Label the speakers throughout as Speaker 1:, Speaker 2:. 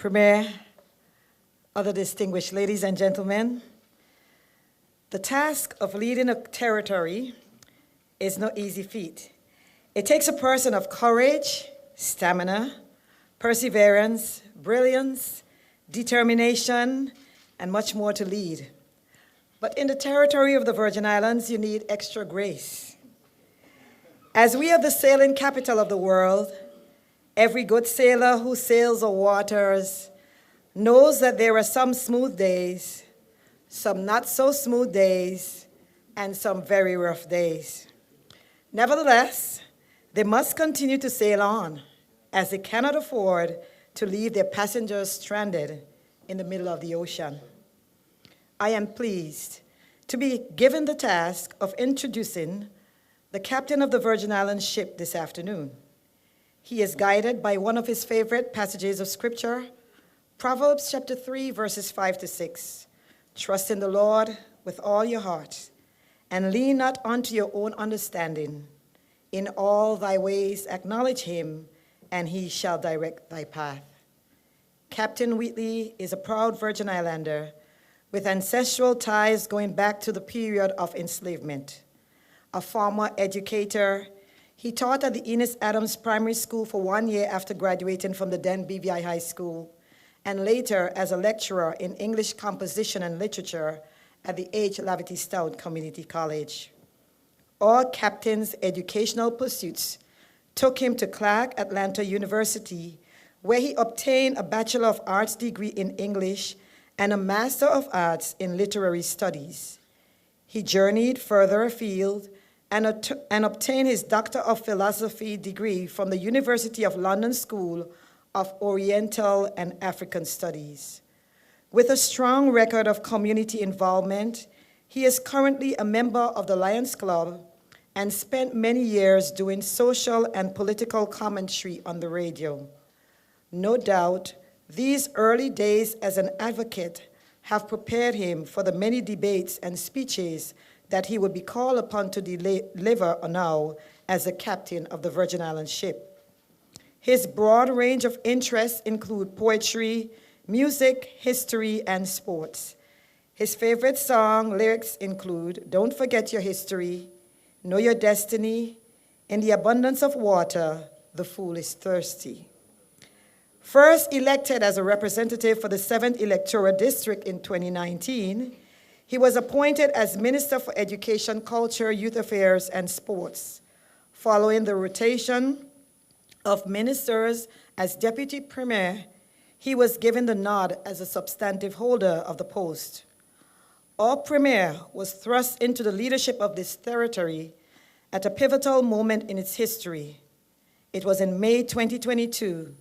Speaker 1: Premier, other distinguished ladies and gentlemen, the task of leading a territory is no easy feat. It takes a person of courage, stamina, perseverance, brilliance, determination, and much more to lead. But in the territory of the Virgin Islands, you need extra grace. As we are the sailing capital of the world, every good sailor who sails the waters knows that there are some smooth days, some not so smooth days, and some very rough days. Nevertheless, they must continue to sail on, as they cannot afford to leave their passengers stranded in the middle of the ocean. I am pleased to be given the task of introducing the captain of the Virgin Islands ship this afternoon. He is guided by one of his favorite passages of Scripture, Proverbs chapter 3, verses 5 to 6. Trust in the Lord with all your heart, and lean not unto your own understanding. In all thy ways acknowledge him, and he shall direct thy path. Captain Wheatley is a proud Virgin Islander with ancestral ties going back to the period of enslavement. A former educator, he taught at the Enos Adams Primary School for 1 year after graduating from the then BVI High School, and later as a lecturer in English composition and literature at the H. Lavity Stout Community College. All Captain's educational pursuits took him to Clark Atlanta University, where he obtained a Bachelor of Arts degree in English and a Master of Arts in Literary Studies. He journeyed further afield and obtained his Doctor of Philosophy degree from the University of London School of Oriental and African Studies. With a strong record of community involvement, he is currently a member of the Lions Club and spent many years doing social and political commentary on the radio. No doubt, these early days as an advocate have prepared him for the many debates and speeches that he would be called upon to deliver now as the captain of the Virgin Islands ship. His broad range of interests include poetry, music, history, and sports. His favorite song lyrics include, "Don't forget your history, know your destiny, in the abundance of water, the fool is thirsty." First elected as a representative for the 7th Electoral District in 2019, he was appointed as Minister for Education, Culture, Youth Affairs, and Sports. Following the rotation of ministers as Deputy Premier, he was given the nod as a substantive holder of the post. Our Premier was thrust into the leadership of this territory at a pivotal moment in its history. It was in May 2022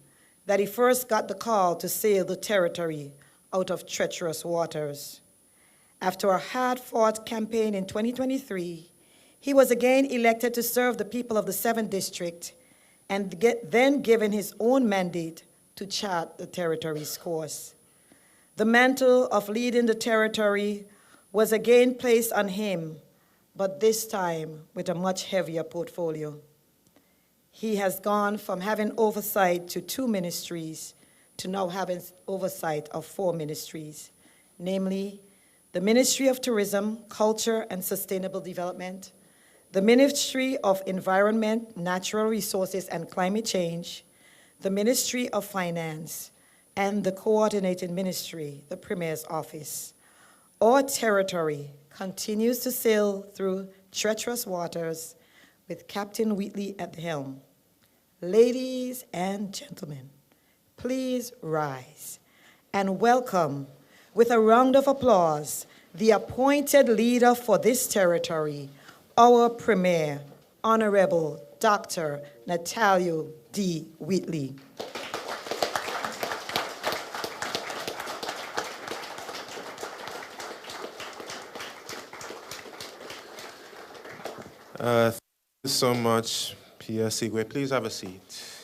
Speaker 1: that he first got the call to sail the territory out of treacherous waters. After a hard-fought campaign in 2023, he was again elected to serve the people of the 7th District and then given his own mandate to chart the territory's course. The mantle of leading the territory was again placed on him, but this time with a much heavier portfolio. He has gone from having oversight to 2 ministries to now having oversight of 4 ministries, namely the Ministry of Tourism, Culture, and Sustainable Development, the Ministry of Environment, Natural Resources, and Climate Change, the Ministry of Finance, and the coordinating ministry, the Premier's Office. Our territory continues to sail through treacherous waters with Captain Wheatley at the helm. Ladies and gentlemen, please rise and welcome with a round of applause the appointed leader for this territory, our Premier, Honourable Dr. Natalio D. Wheatley.
Speaker 2: Thank you so much, Pierre Sigwe. Please have a seat.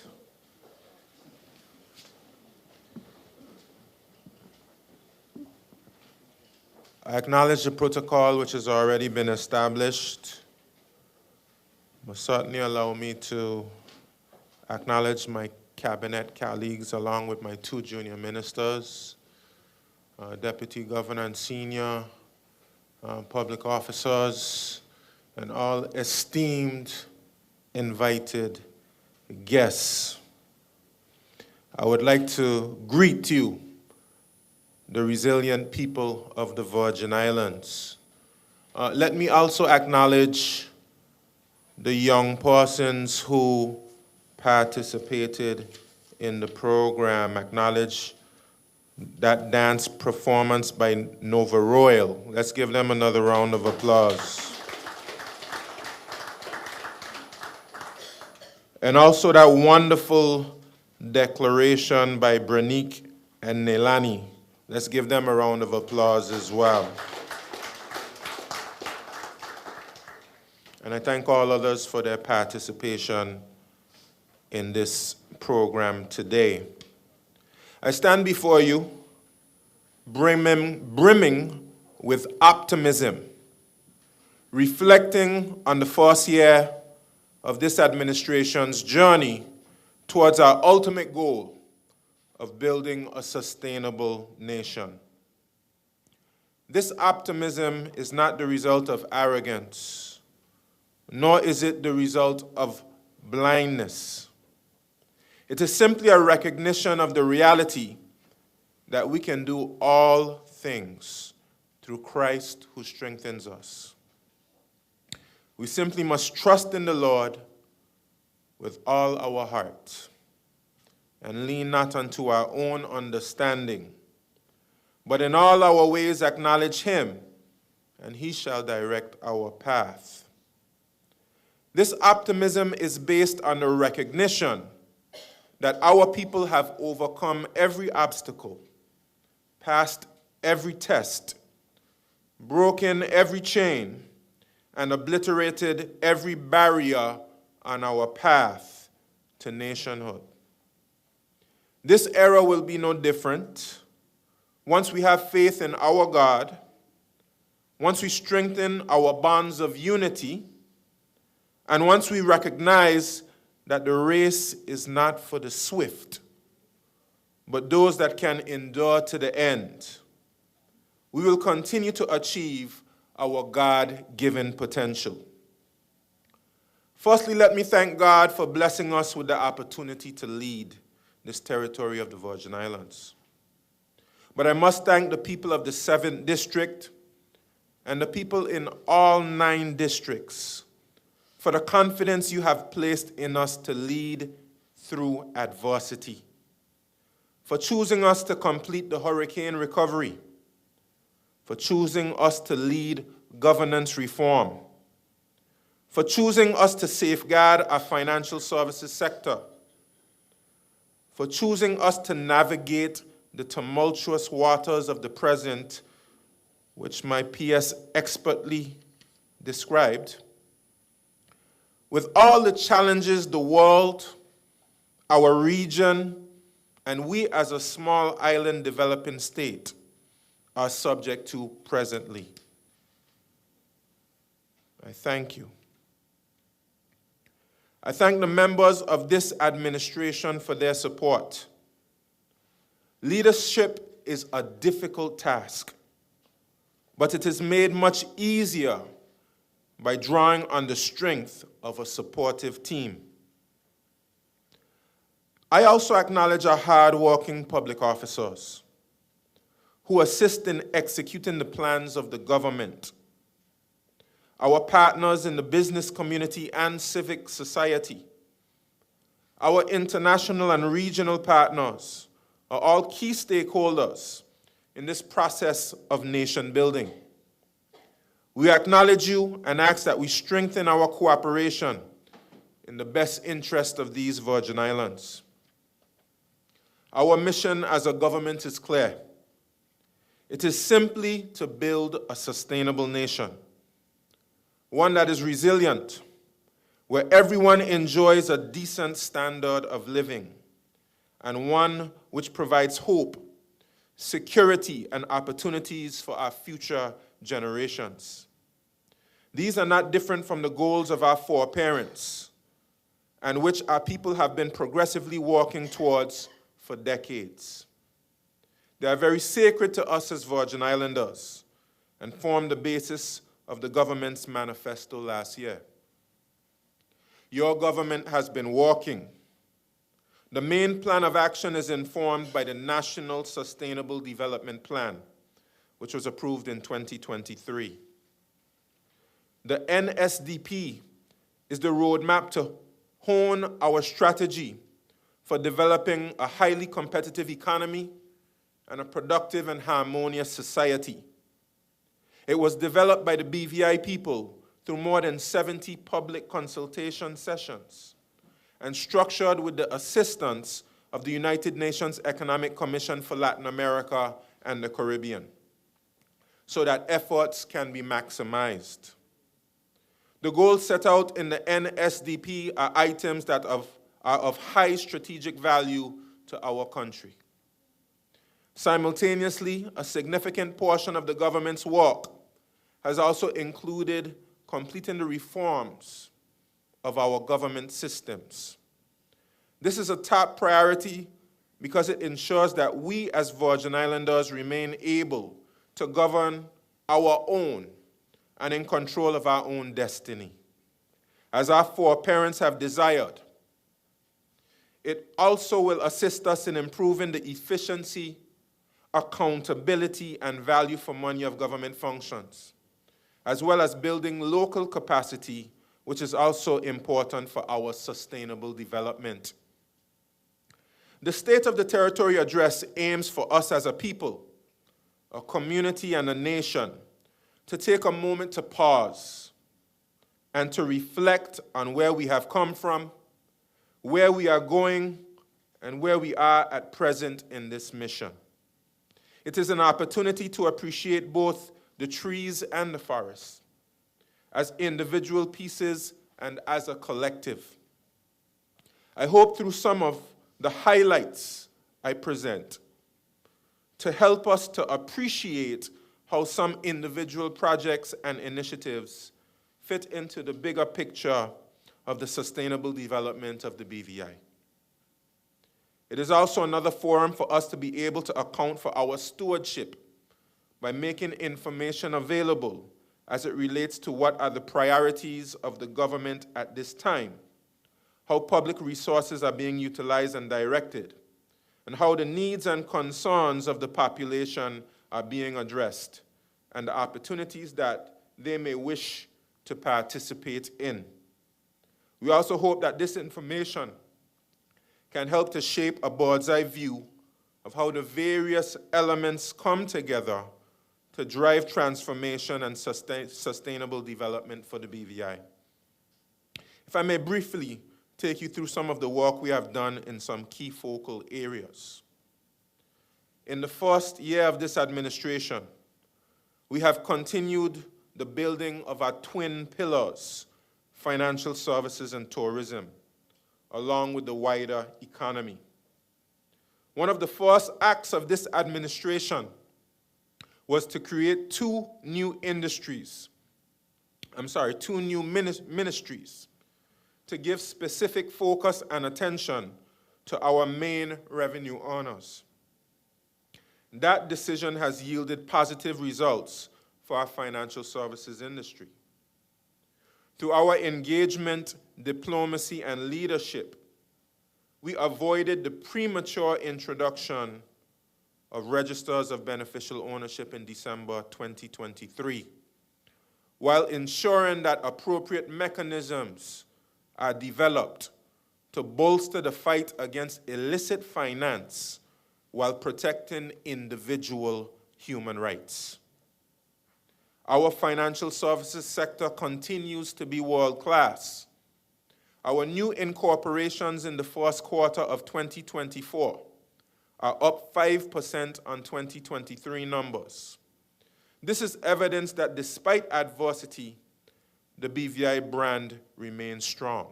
Speaker 2: I acknowledge the protocol which has already been established. Must certainly allow me to acknowledge my cabinet colleagues, along with my two junior ministers, Deputy Governor and senior public officers, and all esteemed invited guests. I would like to greet you, the resilient people of the Virgin Islands. Let me also acknowledge the young persons who participated in the program. Acknowledge that dance performance by Nova Royal. Let's give them another round of applause. And also that wonderful declaration by Branique and Nelani. Let's give them a round of applause as well. And I thank all others for their participation in this program today. I stand before you brimming with optimism, reflecting on the first year of this administration's journey towards our ultimate goal of building a sustainable nation. This optimism is not the result of arrogance, nor is it the result of blindness. It is simply a recognition of the reality that we can do all things through Christ who strengthens us. We simply must trust in the Lord with all our heart and lean not unto our own understanding, but in all our ways acknowledge Him, and He shall direct our path. This optimism is based on the recognition that our people have overcome every obstacle, passed every test, broken every chain, and obliterated every barrier on our path to nationhood. This era will be no different once we have faith in our God, once we strengthen our bonds of unity, and once we recognize that the race is not for the swift, but those that can endure to the end. We will continue to achieve our God-given potential. Firstly, let me thank God for blessing us with the opportunity to lead this territory of the Virgin Islands. But I must thank the people of the 7th District and the people in all 9 districts for the confidence you have placed in us to lead through adversity, for choosing us to complete the hurricane recovery, for choosing us to lead governance reform, for choosing us to safeguard our financial services sector, for choosing us to navigate the tumultuous waters of the present, which my PS expertly described. With all the challenges the world, our region, and we as a small island developing state are subject to presently. I thank you. I thank the members of this administration for their support. Leadership is a difficult task, but it is made much easier by drawing on the strength of a supportive team. I also acknowledge our hard-working public officers who assist in executing the plans of the government. Our partners in the business community and civic society, our international and regional partners are all key stakeholders in this process of nation building. We acknowledge you and ask that we strengthen our cooperation in the best interest of these Virgin Islands. Our mission as a government is clear. It is simply to build a sustainable nation, one that is resilient, where everyone enjoys a decent standard of living, and one which provides hope, security, and opportunities for our future generations. These are not different from the goals of our foreparents, and which our people have been progressively walking towards for decades. They are very sacred to us as Virgin Islanders and form the basis of the government's manifesto last year. Your government has been walking. The main plan of action is informed by the National Sustainable Development Plan, which was approved in 2023. The NSDP is the roadmap to hone our strategy for developing a highly competitive economy and a productive and harmonious society. It was developed by the BVI people through more than 70 public consultation sessions and structured with the assistance of the United Nations Economic Commission for Latin America and the Caribbean, so that efforts can be maximized. The goals set out in the NSDP are items that are of high strategic value to our country. Simultaneously, a significant portion of the government's work has also included completing the reforms of our government systems. This is a top priority because it ensures that we as Virgin Islanders remain able to govern our own and in control of our own destiny, as our foreparents have desired. It also will assist us in improving the efficiency, accountability, and value for money of government functions, as well as building local capacity, which is also important for our sustainable development. The State of the Territory Address aims for us as a people, a community, and a nation to take a moment to pause and to reflect on where we have come from, where we are going, and where we are at present in this mission. It is an opportunity to appreciate both the trees and the forests as individual pieces and as a collective. I hope through some of the highlights I present to help us to appreciate how some individual projects and initiatives fit into the bigger picture of the sustainable development of the BVI. It is also another forum for us to be able to account for our stewardship by making information available as it relates to what are the priorities of the government at this time, how public resources are being utilized and directed, and how the needs and concerns of the population are being addressed, and the opportunities that they may wish to participate in. We also hope that this information can help to shape a bird's-eye view of how the various elements come together to drive transformation and sustainable development for the BVI. If I may briefly take you through some of the work we have done in some key focal areas. In the first year of this administration, we have continued the building of our twin pillars, financial services and tourism, along with the wider economy. One of the first acts of this administration was to create two new ministries to give specific focus and attention to our main revenue earners. That decision has yielded positive results for our financial services industry. Through our engagement, diplomacy, and leadership, we avoided the premature introduction of registers of beneficial ownership in December 2023, while ensuring that appropriate mechanisms are developed to bolster the fight against illicit finance while protecting individual human rights. Our financial services sector continues to be world-class. Our new incorporations in the first quarter of 2024 are up 5% on 2023 numbers. This is evidence that despite adversity, the BVI brand remains strong.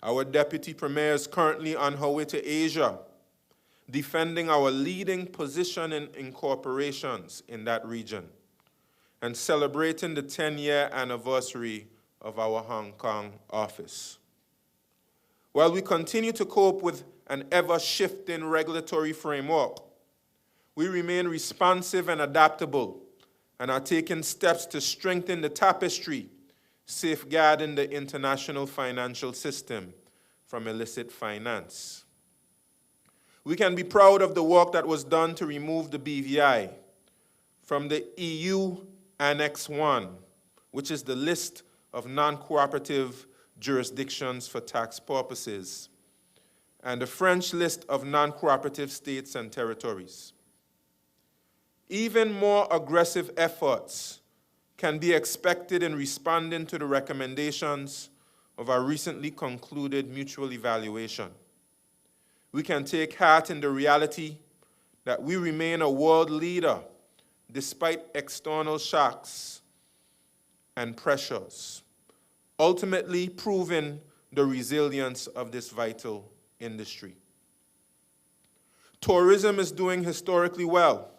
Speaker 2: Our Deputy Premier is currently on her way to Asia, defending our leading position in incorporations in that region and celebrating the 10-year anniversary of our Hong Kong office. While we continue to cope with an ever-shifting regulatory framework, we remain responsive and adaptable and are taking steps to strengthen the tapestry, safeguarding the international financial system from illicit finance. We can be proud of the work that was done to remove the BVI from the EU Annex 1, which is the list of non-cooperative jurisdictions for tax purposes, and the French list of non-cooperative states and territories. Even more aggressive efforts can be expected in responding to the recommendations of our recently concluded mutual evaluation. We can take heart in the reality that we remain a world leader despite external shocks and pressures, ultimately proving the resilience of this vital industry. Tourism is doing historically well.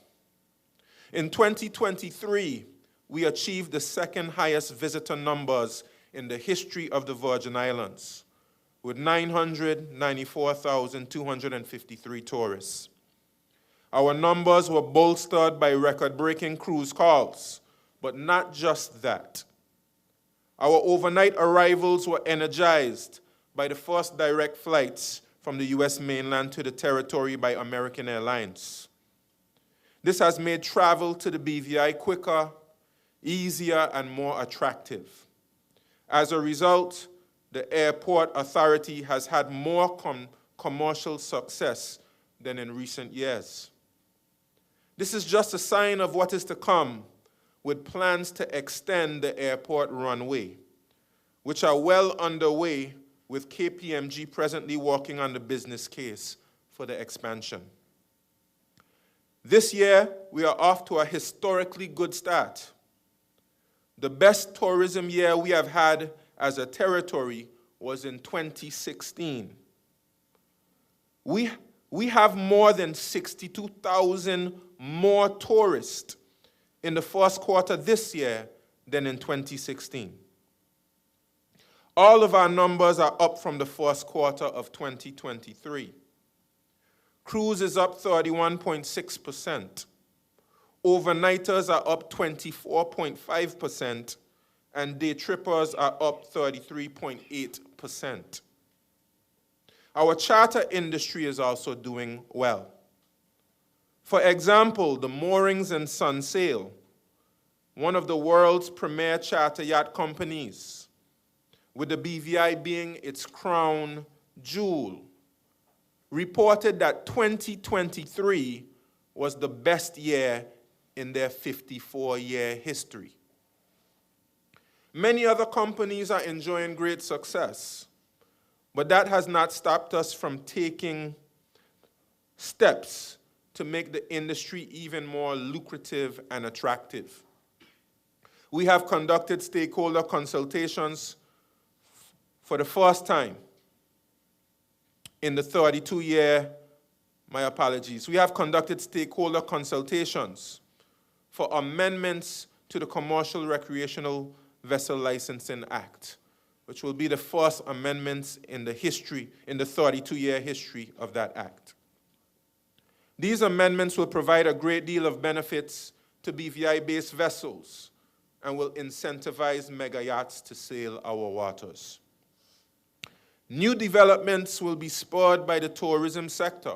Speaker 2: In 2023, we achieved the second highest visitor numbers in the history of the Virgin Islands, with 994,253 tourists. Our numbers were bolstered by record-breaking cruise calls, but not just that. Our overnight arrivals were energized by the first direct flights from the U.S. mainland to the territory by American Airlines. This has made travel to the BVI quicker, easier, and more attractive. As a result, the airport authority has had more commercial success than in recent years. This is just a sign of what is to come, with plans to extend the airport runway, which are well underway, with KPMG presently working on the business case for the expansion. This year, we are off to a historically good start. The best tourism year we have had as a territory was in 2016. We have more than 62,000 more tourists in the first quarter this year than in 2016. All of our numbers are up from the first quarter of 2023. Cruise is up 31.6%. Overnighters are up 24.5%, and day trippers are up 33.8%. Our charter industry is also doing well. For example, the Moorings and Sunsail, one of the world's premier charter yacht companies, with the BVI being its crown jewel, reported that 2023 was the best year in their 54-year history. Many other companies are enjoying great success, but that has not stopped us from taking steps to make the industry even more lucrative and attractive. We have conducted stakeholder consultations for the first time in the 32-year, we have conducted stakeholder consultations for amendments to the Commercial Recreational Vessel Licensing Act, which will be the first amendments in the 32-year history of that act. These amendments will provide a great deal of benefits to BVI-based vessels and will incentivize mega yachts to sail our waters. New developments will be spurred by the tourism sector.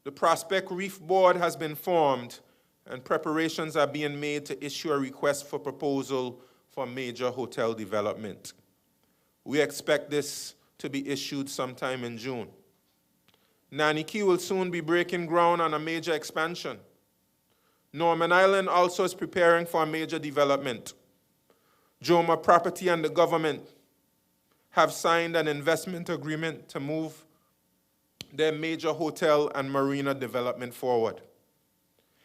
Speaker 2: The Prospect Reef Board has been formed, and preparations are being made to issue a request for proposal for major hotel development. We expect this to be issued sometime in June. Naniki will soon be breaking ground on a major expansion. Norman Island also is preparing for a major development. Joma Property and the government have signed an investment agreement to move their major hotel and marina development forward.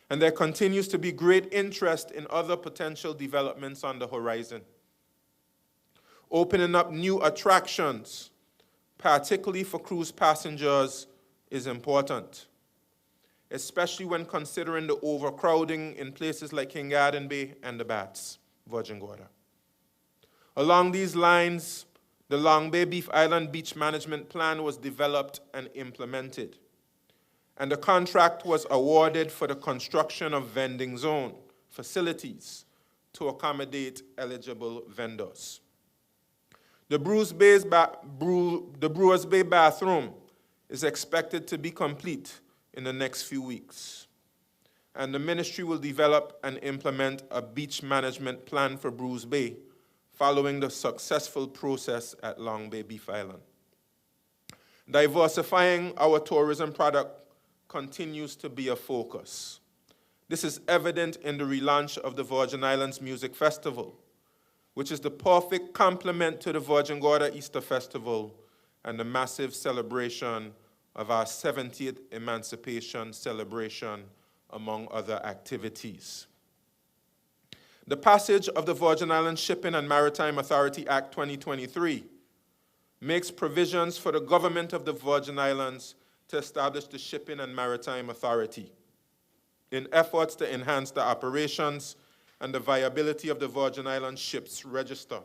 Speaker 2: And there continues to be great interest in other potential developments on the horizon. Opening up new attractions, particularly for cruise passengers, is important, especially when considering the overcrowding in places like King Garden Bay and the Baths, Virgin Gorda. Along these lines, The Long Bay Beef Island Beach Management Plan was developed and implemented, and the contract was awarded for the construction of vending zone facilities to accommodate eligible vendors. The Brewers Bay bathroom is expected to be complete in the next few weeks, and the ministry will develop and implement a beach management plan for Brewers Bay following the successful process at Long Bay Beef Island. Diversifying our tourism product continues to be a focus. This is evident in the relaunch of the Virgin Islands Music Festival, which is the perfect complement to the Virgin Gorda Easter Festival and the massive celebration of our 70th Emancipation celebration, among other activities. The passage of the Virgin Islands Shipping and Maritime Authority Act 2023 makes provisions for the government of the Virgin Islands to establish the Shipping and Maritime Authority in efforts to enhance the operations and the viability of the Virgin Islands Ships Register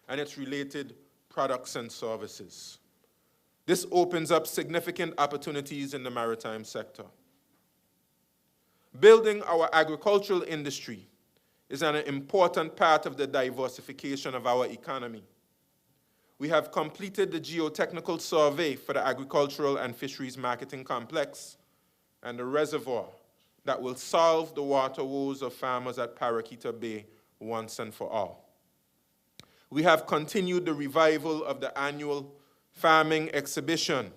Speaker 2: and its related products and services. This opens up significant opportunities in the maritime sector. Building our agricultural industry is an important part of the diversification of our economy. We have completed the geotechnical survey for the agricultural and fisheries marketing complex and the reservoir that will solve the water woes of farmers at Paraquita Bay once and for all. We have continued the revival of the annual farming exhibition,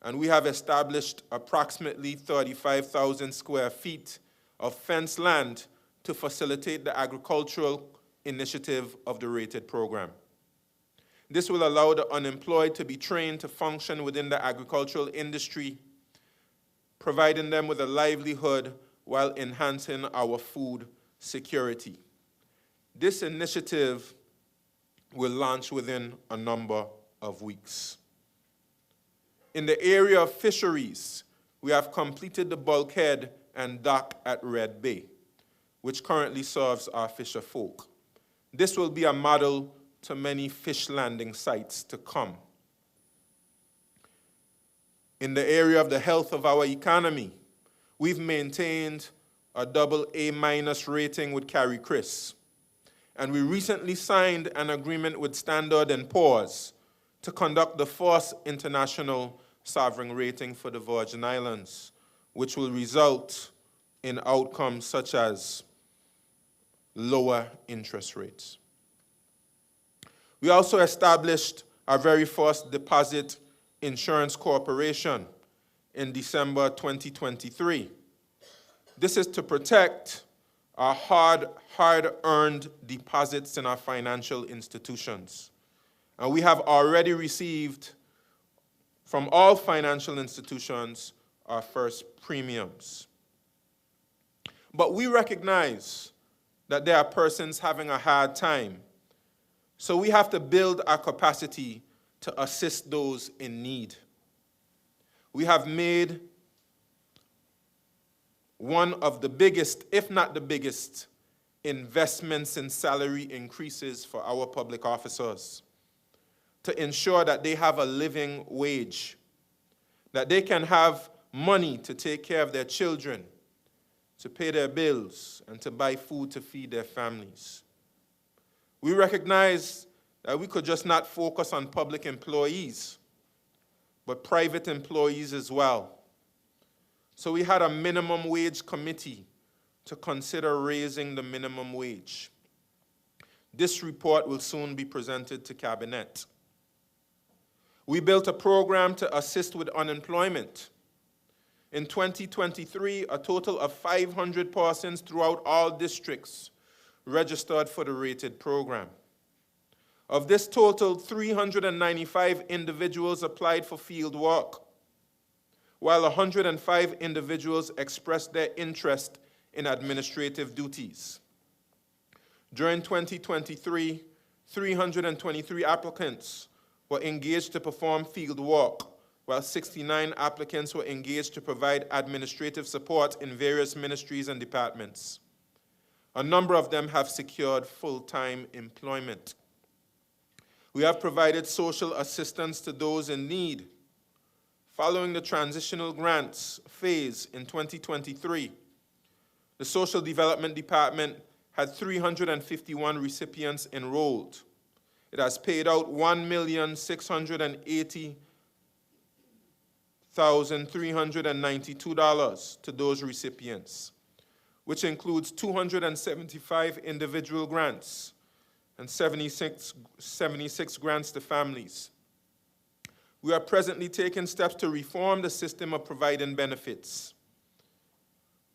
Speaker 2: and we have established approximately 35,000 square feet of fenced land to facilitate the agricultural initiative of the rated program. This will allow the unemployed to be trained to function within the agricultural industry, providing them with a livelihood while enhancing our food security. This initiative will launch within a number of weeks. In the area of fisheries, we have completed the bulkhead and dock at Red Bay, which currently serves our fisher folk. This will be a model to many fish landing sites to come. In the area of the health of our economy, we've maintained a AA- rating with Carrie Chris, and we recently signed an agreement with Standard & Poor's to conduct the first international sovereign rating for the Virgin Islands, which will result in outcomes such as lower interest rates. We also established our very first deposit insurance corporation in December 2023. This is to protect our hard-earned deposits in our financial institutions. And we have already received from all financial institutions our first premiums. But we recognize that there are persons having a hard time, so we have to build our capacity to assist those in need. We have made one of the biggest, if not the biggest, investments in salary increases for our public officers to ensure that they have a living wage, that they can have money to take care of their children, to pay their bills, and to buy food to feed their families. We recognize that we could just not focus on public employees, but private employees as well. So we had a minimum wage committee to consider raising the minimum wage. This report will soon be presented to Cabinet. We built a program to assist with unemployment. In 2023, a total of 500 persons throughout all districts registered for the rated program. Of this total, 395 individuals applied for field work, while 105 individuals expressed their interest in administrative duties. During 2023, 323 applicants were engaged to perform field work, while 69 applicants were engaged to provide administrative support in various ministries and departments. A number of them have secured full-time employment. We have provided social assistance to those in need. Following the transitional grants phase in 2023, the Social Development Department had 351 recipients enrolled. It has paid out $1,680,392 to those recipients, which includes 275 individual grants and 76 grants to families. We are presently taking steps to reform the system of providing benefits.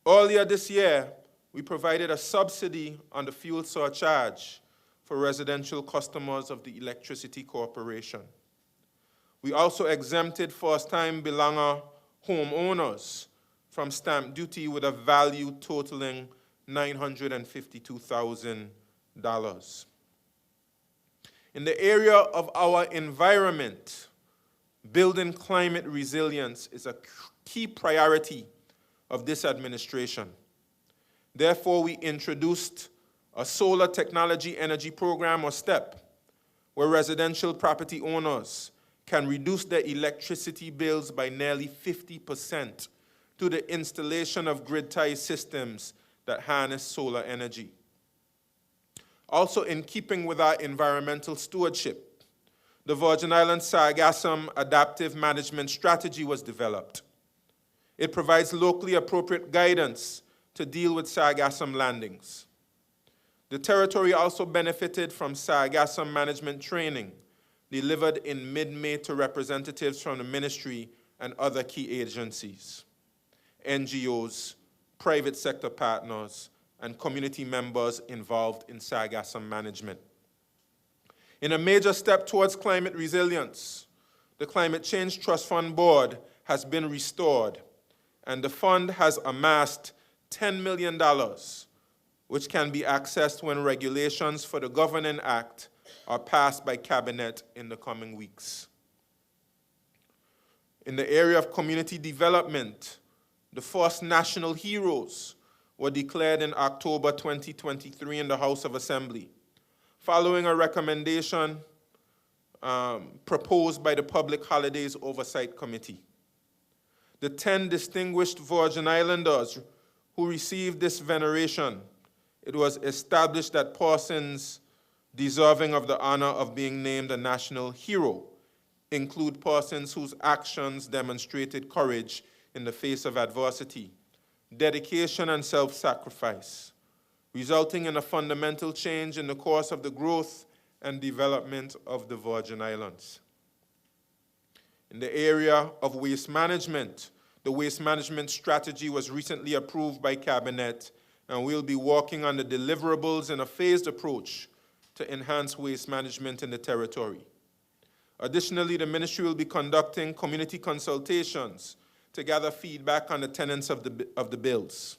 Speaker 2: Earlier this year, we provided a subsidy on the fuel surcharge for residential customers of the Electricity Corporation. We also exempted first-time belanger homeowners from stamp duty with a value totaling $952,000. In the area of our environment, building climate resilience is a key priority of this administration. Therefore, we introduced a Solar Technology Energy Program, or STEP, where residential property owners can reduce their electricity bills by nearly 50% through the installation of grid-tie systems that harness solar energy. Also, in keeping with our environmental stewardship, the Virgin Islands Sargassum Adaptive Management Strategy was developed. It provides locally appropriate guidance to deal with sargassum landings. The territory also benefited from sargassum management training delivered in mid-May to representatives from the ministry and other key agencies, NGOs, private sector partners, and community members involved in sargassum management. In a major step towards climate resilience, the Climate Change Trust Fund Board has been restored, and the fund has amassed $10 million, which can be accessed when regulations for the Governing Act are passed by Cabinet in the coming weeks. In the area of community development, the first national heroes were declared in October 2023 in the House of Assembly, following a recommendation proposed by the Public Holidays Oversight Committee. The 10 distinguished Virgin Islanders who received this veneration, it was established that persons deserving of the honor of being named a national hero include persons whose actions demonstrated courage in the face of adversity, dedication, and self-sacrifice, resulting in a fundamental change in the course of the growth and development of the Virgin Islands. In the area of waste management, the waste management strategy was recently approved by Cabinet, and we'll be working on the deliverables in a phased approach to enhance waste management in the territory. Additionally, the ministry will be conducting community consultations to gather feedback on the tenets of the bills.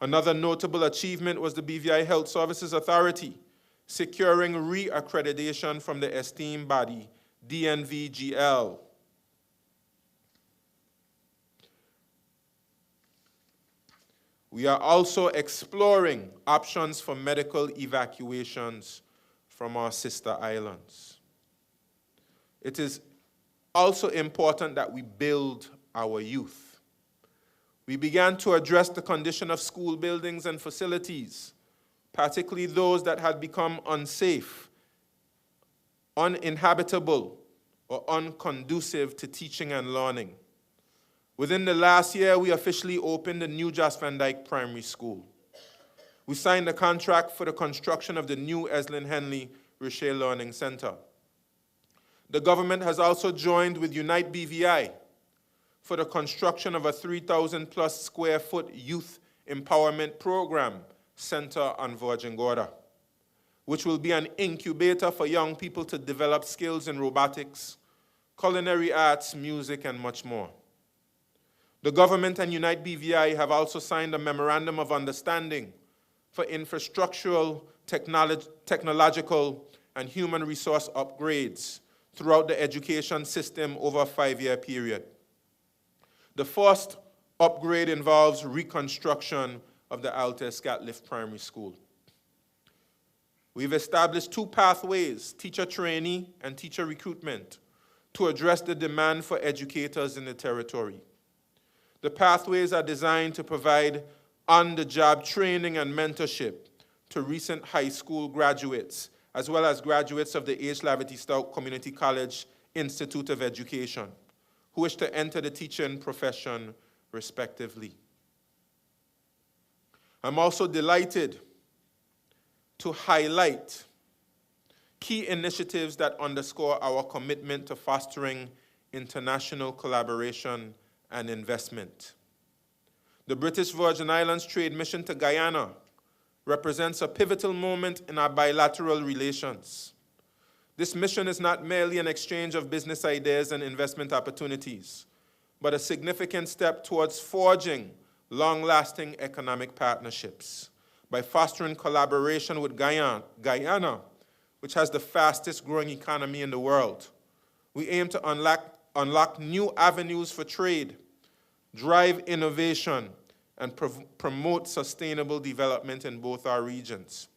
Speaker 2: Another notable achievement was the BVI Health Services Authority securing re-accreditation from the esteemed body DNVGL. We are also exploring options for medical evacuations from our sister islands. It is also important that we build our youth. We began to address the condition of school buildings and facilities, particularly those that had become unsafe, uninhabitable, or unconducive to teaching and learning. Within the last year, we officially opened the new Jas Van Dyke Primary School. We signed a contract for the construction of the new Eslyn Henley Richer Learning Center. The government has also joined with Unite BVI for the construction of a 3,000+ square foot youth empowerment program center on Virgin Gorda, which will be an incubator for young people to develop skills in robotics, culinary arts, music, and much more. The government and Unite BVI have also signed a memorandum of understanding for infrastructural, technological, and human resource upgrades throughout the education system over a 5-year period. The first upgrade involves reconstruction of the Alta Scatliff Primary School. We've established 2 pathways, teacher trainee and teacher recruitment, to address the demand for educators in the territory. The pathways are designed to provide on-the-job training and mentorship to recent high school graduates, as well as graduates of the H. Laverty Stout Community College Institute of Education, who wish to enter the teaching profession respectively. I'm also delighted to highlight key initiatives that underscore our commitment to fostering international collaboration and investment. The British Virgin Islands Trade Mission to Guyana represents a pivotal moment in our bilateral relations. This mission is not merely an exchange of business ideas and investment opportunities, but a significant step towards forging long-lasting economic partnerships. By fostering collaboration with Guyana, which has the fastest growing economy in the world, we aim to unlock new avenues for trade, drive innovation, and promote sustainable development in both our regions.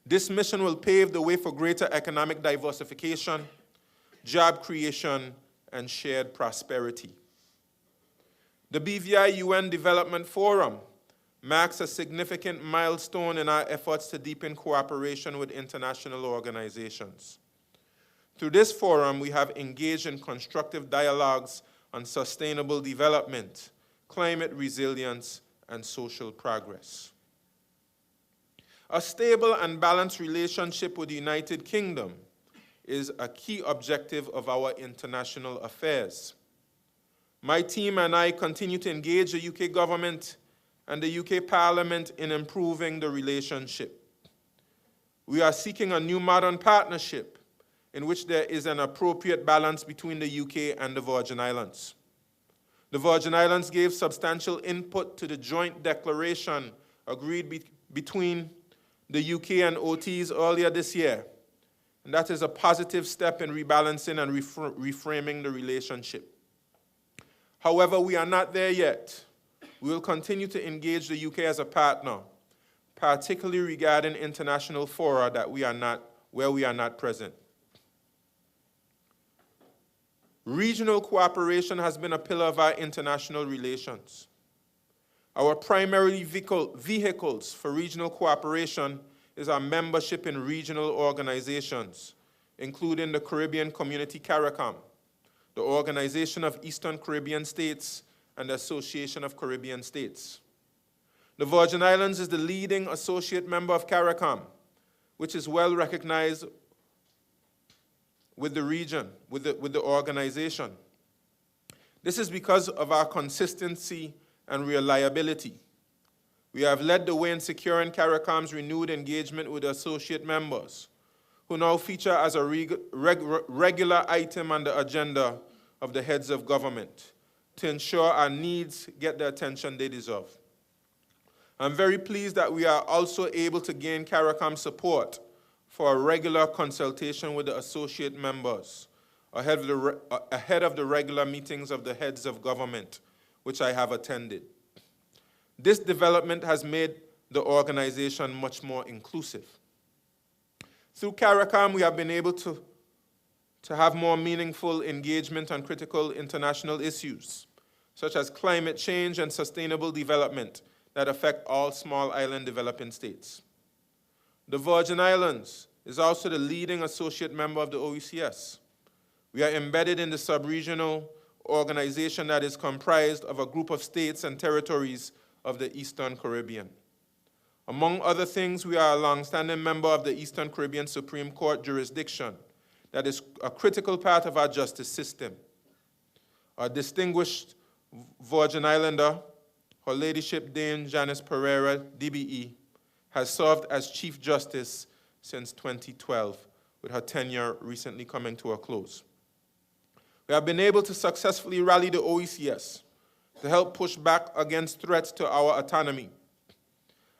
Speaker 2: This mission will pave the way for greater economic diversification, job creation, and shared prosperity. The BVI UN Development Forum marks a significant milestone in our efforts to deepen cooperation with international organizations. Through this forum, we have engaged in constructive dialogues on sustainable development, climate resilience, and social progress. A stable and balanced relationship with the United Kingdom is a key objective of our international affairs. My team and I continue to engage the UK government and the UK Parliament in improving the relationship. We are seeking a new modern partnership in which there is an appropriate balance between the UK and the Virgin Islands. The Virgin Islands gave substantial input to the joint declaration agreed between the UK and OTs earlier this year, and that is a positive step in rebalancing and reframing the relationship. However, we are not there yet. We will continue to engage the UK as a partner, particularly regarding international fora where we are not present. Regional cooperation has been a pillar of our international relations. Our primary vehicles for regional cooperation is our membership in regional organizations, including the Caribbean Community CARICOM, the Organization of Eastern Caribbean States, and the Association of Caribbean States. The Virgin Islands is the leading associate member of CARICOM, which is well recognized with the region, with the organization. This is because of our consistency and reliability. We have led the way in securing CARICOM's renewed engagement with the associate members, who now feature as a regular item on the agenda of the heads of government to ensure our needs get the attention they deserve. I'm very pleased that we are also able to gain CARICOM support for a regular consultation with the associate members ahead of the regular meetings of the heads of government, which I have attended. This development has made the organization much more inclusive. Through CARICOM, we have been able to have more meaningful engagement on critical international issues, such as climate change and sustainable development that affect all small island developing states. The Virgin Islands is also the leading associate member of the OECS. We are embedded in the sub-regional organization that is comprised of a group of states and territories of the Eastern Caribbean. Among other things, we are a long-standing member of the Eastern Caribbean Supreme Court jurisdiction that is a critical part of our justice system. Our distinguished Virgin Islander, Her Ladyship Dame Janice Pereira, DBE, has served as Chief Justice since 2012, with her tenure recently coming to a close. We have been able to successfully rally the OECS to help push back against threats to our autonomy.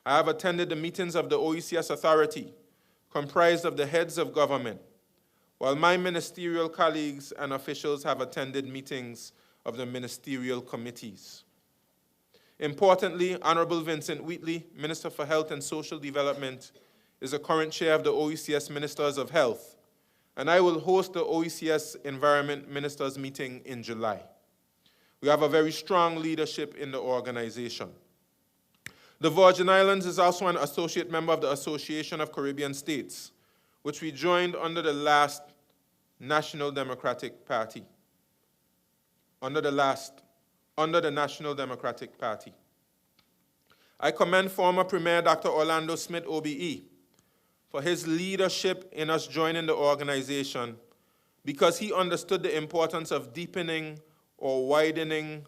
Speaker 2: I have attended the meetings of the OECS Authority, comprised of the heads of government, while my ministerial colleagues and officials have attended meetings of the ministerial committees. Importantly, Honourable Vincent Wheatley, Minister for Health and Social Development, is the current chair of the OECS Ministers of Health, and I will host the OECS Environment Ministers meeting in July. We have a very strong leadership in the organization. The Virgin Islands is also an associate member of the Association of Caribbean States, which we joined under the last National Democratic Party. Under the National Democratic Party. I commend former Premier Dr. Orlando Smith, OBE, for his leadership in us joining the organization because he understood the importance of deepening or widening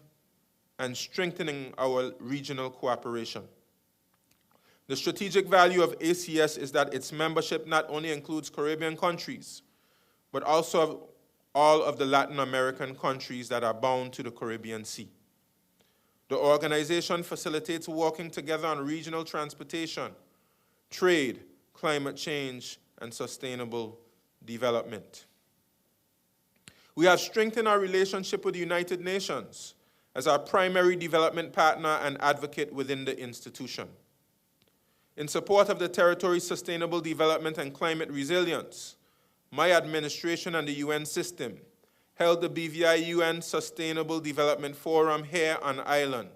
Speaker 2: and strengthening our regional cooperation. The strategic value of ACS is that its membership not only includes Caribbean countries, but also all of the Latin American countries that are bound to the Caribbean Sea. The organization facilitates working together on regional transportation, trade, climate change, and sustainable development. We have strengthened our relationship with the United Nations as our primary development partner and advocate within the institution. In support of the territory's sustainable development and climate resilience, my administration and the UN system held the BVI UN Sustainable Development Forum here on island,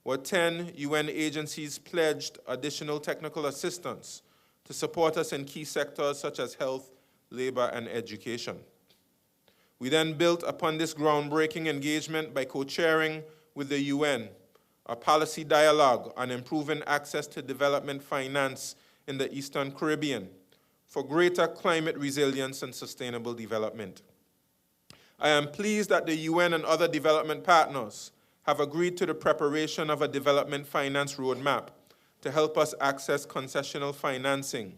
Speaker 2: where 10 UN agencies pledged additional technical assistance to support us in key sectors such as health, labor, and education. We then built upon this groundbreaking engagement by co-chairing with the UN a policy dialogue on improving access to development finance in the Eastern Caribbean for greater climate resilience and sustainable development. I am pleased that the UN and other development partners have agreed to the preparation of a development finance roadmap to help us access concessional financing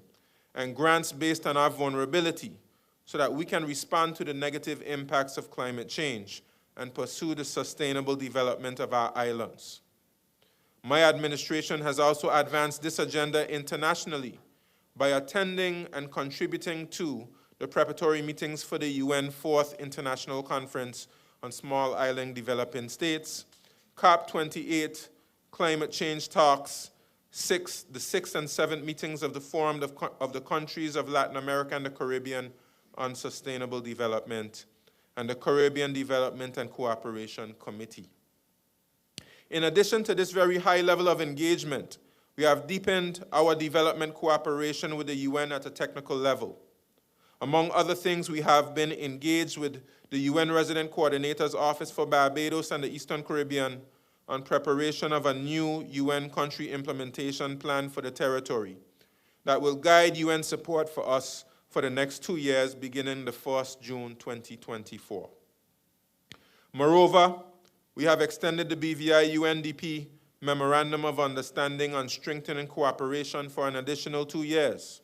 Speaker 2: and grants based on our vulnerability so that we can respond to the negative impacts of climate change and pursue the sustainable development of our islands. My administration has also advanced this agenda internationally by attending and contributing to the preparatory meetings for the UN 4th International Conference on Small Island Developing States, COP28, climate change talks, the 6th and 7th meetings of the Forum of the Countries of Latin America and the Caribbean on Sustainable Development, and the Caribbean Development and Cooperation Committee. In addition to this very high level of engagement, we have deepened our development cooperation with the UN at a technical level. Among other things, we have been engaged with the UN Resident Coordinator's Office for Barbados and the Eastern Caribbean on preparation of a new UN country implementation plan for the territory that will guide UN support for us for the next 2 years, beginning the 1st June 2024. Moreover, we have extended the BVI UNDP Memorandum of Understanding on strengthening cooperation for an additional 2 years,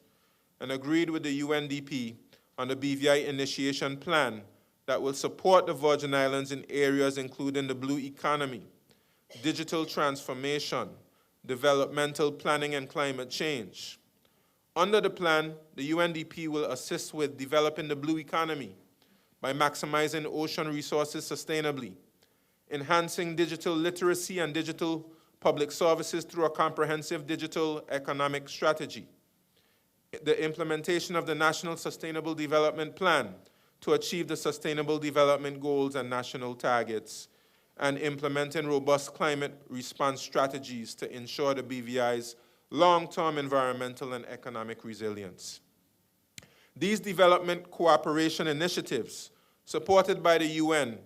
Speaker 2: and agreed with the UNDP on the BVI initiation plan that will support the Virgin Islands in areas including the blue economy, digital transformation, developmental planning, and climate change. Under the plan, the UNDP will assist with developing the blue economy by maximizing ocean resources sustainably, enhancing digital literacy and digital public services through a comprehensive digital economic strategy, the implementation of the National Sustainable Development Plan to achieve the Sustainable Development Goals and national targets, and implementing robust climate response strategies to ensure the BVI's long-term environmental and economic resilience. These development cooperation initiatives, supported by the UN,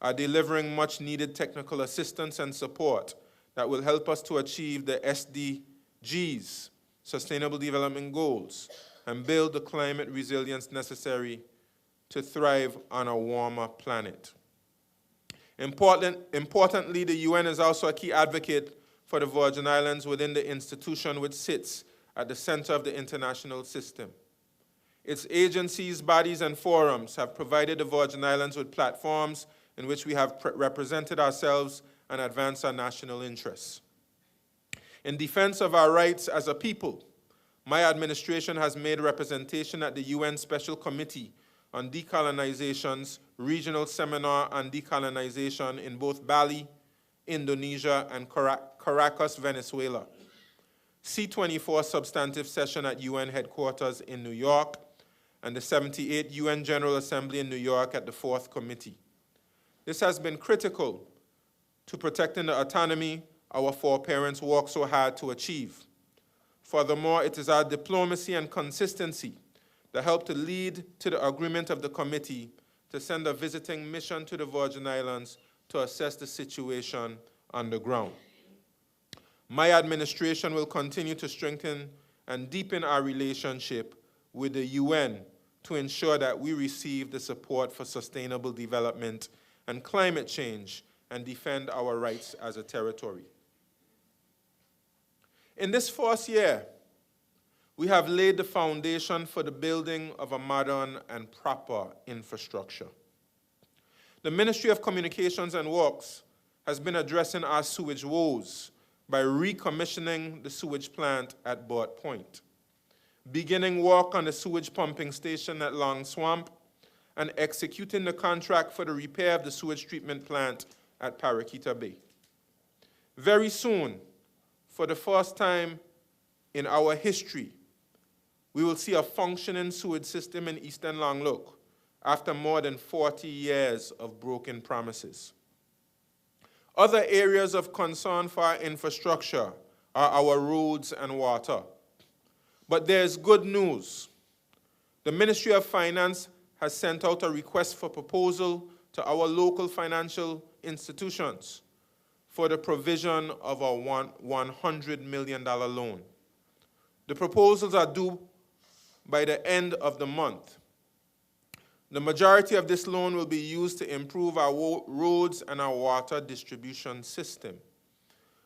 Speaker 2: are delivering much-needed technical assistance and support that will help us to achieve the SDGs, Sustainable Development Goals, and build the climate resilience necessary to thrive on a warmer planet. Importantly, the UN is also a key advocate for the Virgin Islands within the institution which sits at the center of the international system. Its agencies, bodies, and forums have provided the Virgin Islands with platforms in which we have represented ourselves and advanced our national interests. In defense of our rights as a people, my administration has made representation at the UN Special Committee on Decolonization's regional seminar on decolonization in both Bali, Indonesia, and Caracas, Venezuela. C24 substantive session at UN headquarters in New York, and the 78th UN General Assembly in New York at the 4th Committee. This has been critical to protecting the autonomy our foreparents worked so hard to achieve. Furthermore, it is our diplomacy and consistency that helped to lead to the agreement of the committee to send a visiting mission to the Virgin Islands to assess the situation on the ground. My administration will continue to strengthen and deepen our relationship with the UN to ensure that we receive the support for sustainable development and climate change and defend our rights as a territory. In this first year, we have laid the foundation for the building of a modern and proper infrastructure. The Ministry of Communications and Works has been addressing our sewage woes by recommissioning the sewage plant at Burt Point, beginning work on the sewage pumping station at Long Swamp, and executing the contract for the repair of the sewage treatment plant at Paraquita Bay. Very soon, for the first time in our history, we will see a functioning sewage system in Eastern Long Loc after more than 40 years of broken promises. Other areas of concern for our infrastructure are our roads and water. But there's good news. The Ministry of Finance has sent out a request for proposal to our local financial institutions for the provision of a $100 million loan. The proposals are due by the end of the month. The majority of this loan will be used to improve our roads and our water distribution system.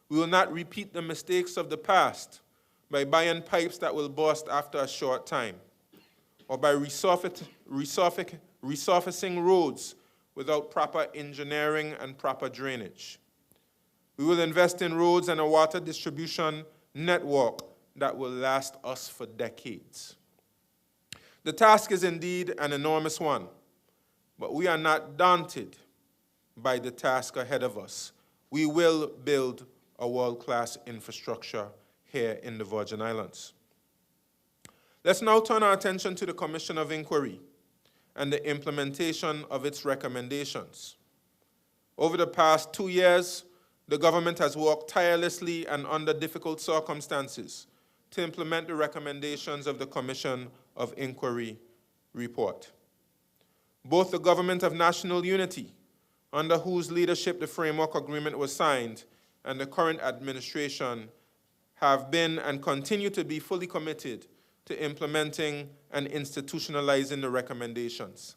Speaker 2: We will not repeat the mistakes of the past by buying pipes that will burst after a short time, or by resurfacing roads without proper engineering and proper drainage. We will invest in roads and a water distribution network that will last us for decades. The task is indeed an enormous one, but we are not daunted by the task ahead of us. We will build a world-class infrastructure here in the Virgin Islands. Let's now turn our attention to the Commission of Inquiry and the implementation of its recommendations. Over the past 2 years, the government has worked tirelessly and under difficult circumstances to implement the recommendations of the Commission of Inquiry report. Both the Government of National Unity, under whose leadership the Framework Agreement was signed, and the current administration have been and continue to be fully committed to implementing and institutionalizing the recommendations.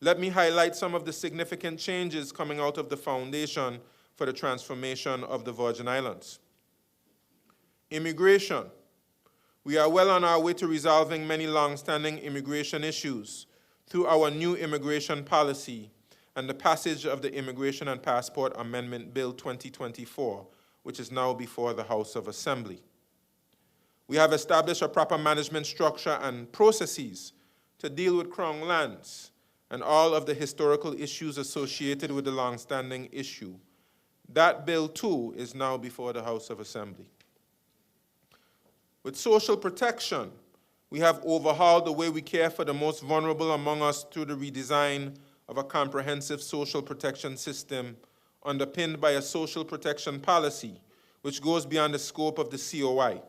Speaker 2: Let me highlight some of the significant changes coming out of the Foundation for the Transformation of the Virgin Islands. Immigration. We are well on our way to resolving many long-standing immigration issues through our new immigration policy and the passage of the Immigration and Passport Amendment Bill 2024, which is now before the House of Assembly. We have established a proper management structure and processes to deal with Crown lands and all of the historical issues associated with the long-standing issue. That bill, too, is now before the House of Assembly. With social protection, we have overhauled the way we care for the most vulnerable among us through the redesign of a comprehensive social protection system underpinned by a social protection policy which goes beyond the scope of the COI.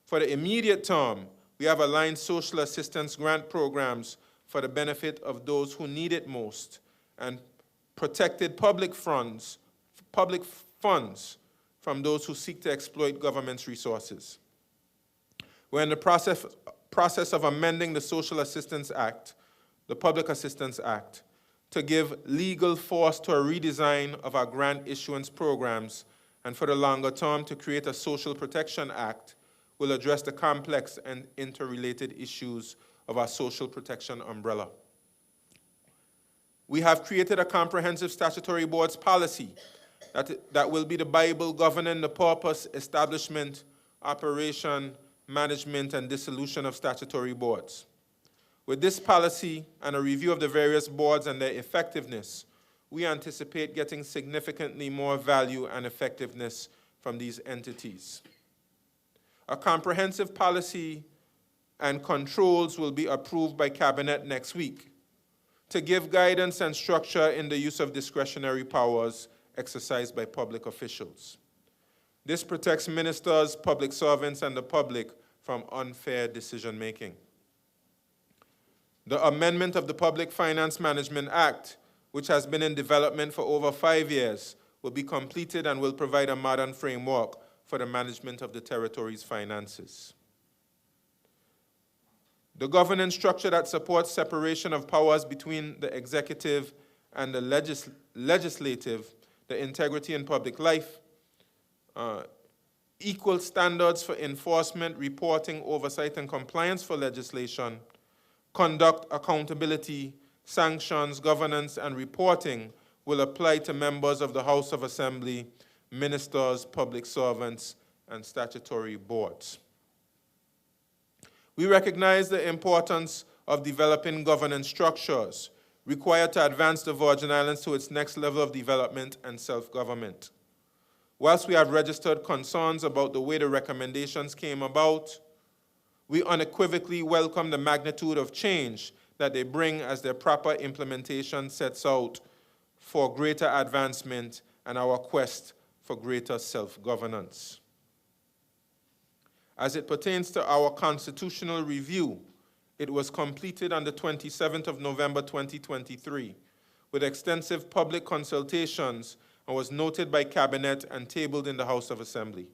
Speaker 2: For the immediate term, we have aligned social assistance grant programs for the benefit of those who need it most and protected public funds from those who seek to exploit government's resources. We're in the process of amending the Social Assistance Act, the Public Assistance Act, to give legal force to a redesign of our grant issuance programs, and for the longer term to create a Social Protection Act will address the complex and interrelated issues of our social protection umbrella. We have created a comprehensive statutory boards policy that will be the Bible governing the purpose, establishment, operation, management, and dissolution of statutory boards. With this policy and a review of the various boards and their effectiveness, we anticipate getting significantly more value and effectiveness from these entities. A comprehensive policy and controls will be approved by Cabinet next week to give guidance and structure in the use of discretionary powers exercised by public officials. This protects ministers, public servants, and the public from unfair decision-making. The amendment of the Public Finance Management Act, which has been in development for over 5 years, will be completed and will provide a modern framework for the management of the territory's finances. The governance structure that supports separation of powers between the executive and the legislative, the integrity in public life, equal standards for enforcement, reporting, oversight, and compliance for legislation, conduct, accountability, sanctions, governance, and reporting will apply to members of the House of Assembly, ministers, public servants, and statutory boards. We recognize the importance of developing governance structures required to advance the Virgin Islands to its next level of development and self-government. Whilst we have registered concerns about the way the recommendations came about, we unequivocally welcome the magnitude of change that they bring as their proper implementation sets out for greater advancement and our quest for greater self-governance. As it pertains to our constitutional review, it was completed on the 27th of November 2023 with extensive public consultations and was noted by Cabinet and tabled in the House of Assembly.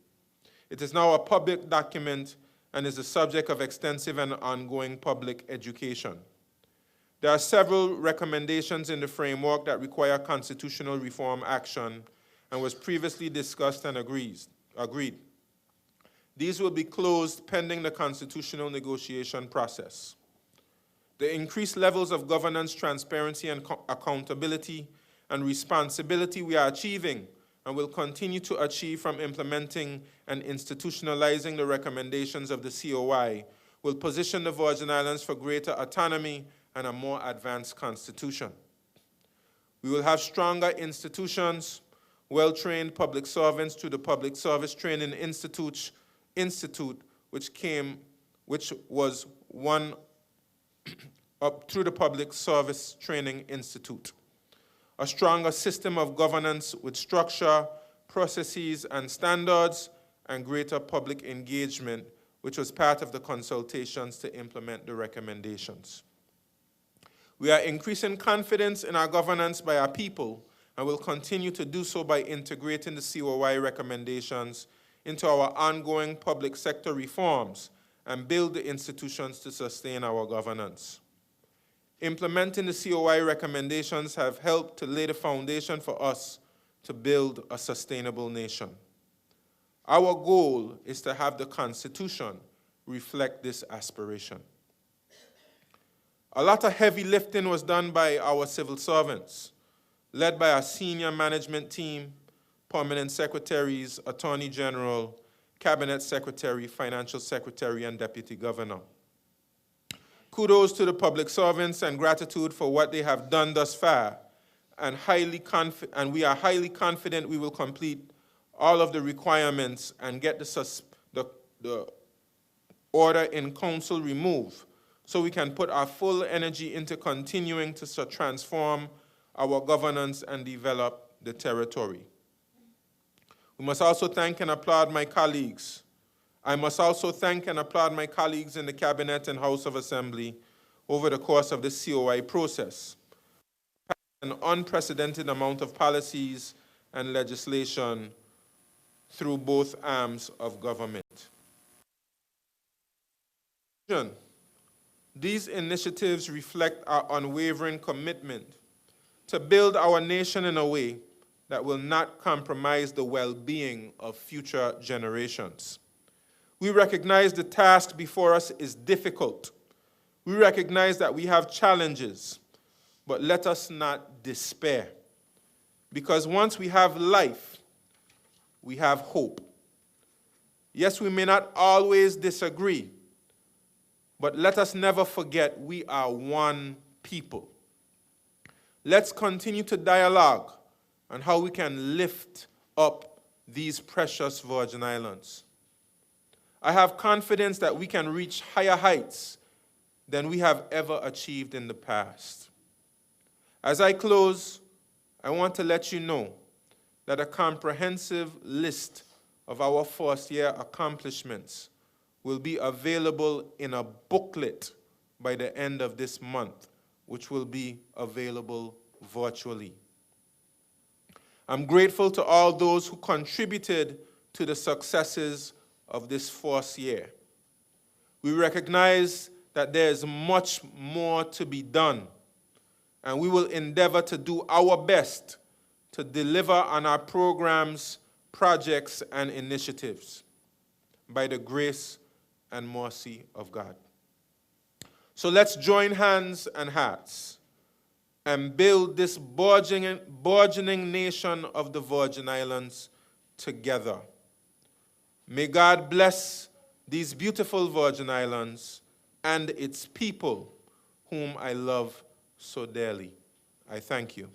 Speaker 2: It is now a public document and is the subject of extensive and ongoing public education. There are several recommendations in the framework that require constitutional reform action and was previously discussed and agreed. These will be closed pending the constitutional negotiation process. The increased levels of governance, transparency, and accountability and responsibility we are achieving and will continue to achieve from implementing and institutionalizing the recommendations of the COI will position the Virgin Islands for greater autonomy and a more advanced constitution. We will have stronger institutions, well-trained public servants through the Public Service Training Institute, which was one up through the Public Service Training Institute. A stronger system of governance with structure, processes, and standards, and greater public engagement, which was part of the consultations to implement the recommendations. We are increasing confidence in our governance by our people and will continue to do so by integrating the COI recommendations into our ongoing public sector reforms and build the institutions to sustain our governance. Implementing the COI recommendations have helped to lay the foundation for us to build a sustainable nation. Our goal is to have the Constitution reflect this aspiration. A lot of heavy lifting was done by our civil servants, led by our senior management team, permanent secretaries, attorney general, cabinet secretary, financial secretary, and deputy governor. Kudos to the public servants and gratitude for what they have done thus far, and we are highly confident we will complete all of the requirements and get the order in council removed so we can put our full energy into continuing to transform our governance and develop the territory. We must also thank and applaud my colleagues. I must also thank and applaud my colleagues in the Cabinet and House of Assembly over the course of the COI process. An unprecedented amount of policies and legislation through both arms of government. These initiatives reflect our unwavering commitment to build our nation in a way that will not compromise the well-being of future generations. We recognize the task before us is difficult. We recognize that we have challenges, but let us not despair. Because once we have life, we have hope. Yes, we may not always disagree, but let us never forget we are one people. Let's continue to dialogue on how we can lift up these precious Virgin Islands. I have confidence that we can reach higher heights than we have ever achieved in the past. As I close, I want to let you know that a comprehensive list of our first-year accomplishments will be available in a booklet by the end of this month, which will be available virtually. I'm grateful to all those who contributed to the successes of this first year. We recognize that there is much more to be done, and we will endeavor to do our best to deliver on our programs, projects, and initiatives by the grace and mercy of God. So let's join hands and hearts and build this burgeoning nation of the Virgin Islands together. May God bless these beautiful Virgin Islands and its people, whom I love so dearly. I thank you.